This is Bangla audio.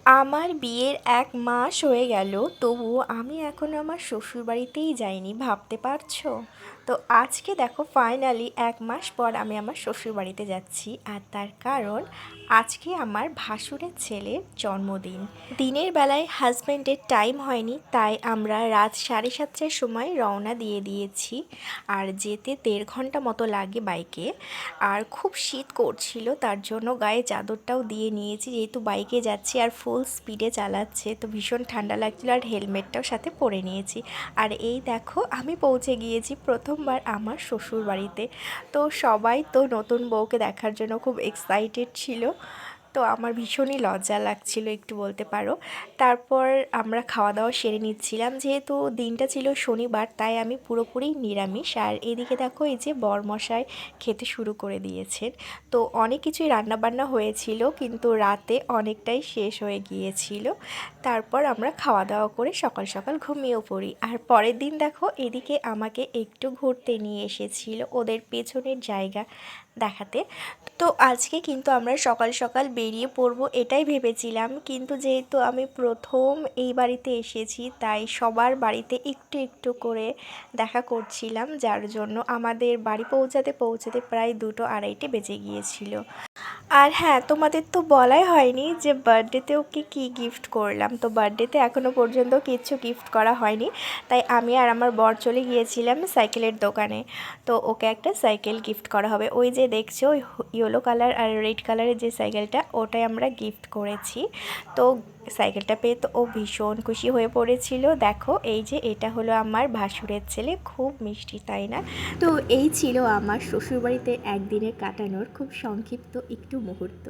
আমার বিয়ের ১ মাস হয়ে গেল, তবুও আমি এখনও আমার শ্বশুরবাড়িতেই যাইনি, ভাবতে পারছো? তো আজকে দেখো ফাইনালি ১ মাস পর আমি আমার শ্বশুরবাড়িতে যাচ্ছি। আর তার কারণ আজকে আমার ভাসুরের ছেলের জন্মদিন। দিনের বেলায় হাজব্যান্ডের টাইম হয়নি, তাই আমরা রাত 7:30টার সময় রওনা দিয়ে দিয়েছি। আর যেতে 1.5 ঘন্টা মতো লাগে বাইকে। আর খুব শীত করছিল, তার জন্য গায়ে চাদরটাও দিয়ে নিয়েছি, যেহেতু বাইকে যাচ্ছি আর ফুল স্পিডে চালাচ্ছে, তো ভীষণ ঠান্ডা লাগছিল। আর হেলমেটটাও সাথে পরে নিয়েছি। আর এই দেখো আমি পৌঁছে গিয়েছি প্রথমবার আমার শ্বশুর বাড়িতে। তো সবাই তো নতুন বউকে দেখার জন্য খুব এক্সাইটেড ছিল। তো আমার ভীষণই লজ্জা লাগছিল একটু বলতে পারো। তারপর আমরা খাওয়া দাওয়া সেরে নিচ্ছিলাম, যেহেতু দিনটা ছিল শনিবার, তাই আমি পুরোপুরি নিরামিষ। আর এদিকে দেখো এই যে বরমশাই খেতে শুরু করে দিয়েছেন। তো অনেক কিছুই রান্নাবান্না হয়েছিল, কিন্তু রাতে অনেকটাই শেষ হয়ে গিয়েছিল। তারপর আমরা খাওয়া দাওয়া করে সকাল সকাল ঘুমিয়েও পড়ি। আর পরের দিন দেখো এদিকে আমাকে একটু ঘুরতে নিয়ে এসেছিল ওদের পেছনের জায়গা দেখাতে। তো আজকে কিন্তু আমরা সকাল সকাল বেরিয়ে পড়ব এটাই ভেবেছিলাম, কিন্তু যেহেতু আমি প্রথম এই বাড়িতে এসেছি, তাই সবার বাড়িতে একটু একটু করে দেখা করছিলাম, যার জন্য আমাদের বাড়ি পৌঁছাতে পৌঁছাতে প্রায় 2-2:30 বেজে গিয়েছিল। আর হ্যাঁ, তোমাদের তো বলাই হয়নি যে বার্থডেতে ওকে কী গিফট করলাম। তো বার্থডেতে এখনও পর্যন্ত কিচ্ছু গিফট করা হয়নি, তাই আমি আর আমার বর চলে গিয়েছিলাম সাইকেলের দোকানে। তো ওকে একটা সাইকেল গিফট করা হবে। ওই যে দেখছো ওই ইয়েলো কালার আর রেড কালারের যে সাইকেলটা, ওটাই আমরা গিফট করেছি। তো সাইকেলটা পেয়ে তো ও ভীষণ খুশি হয়ে পড়েছিল। দেখো এই যে এটা হলো আমার ভাসুরের ছেলে, খুব মিষ্টি তাই না? তো এই ছিল আমার শ্বশুরবাড়িতে একদিনে কাটানোর খুব সংক্ষিপ্ত একটু মুহূর্ত।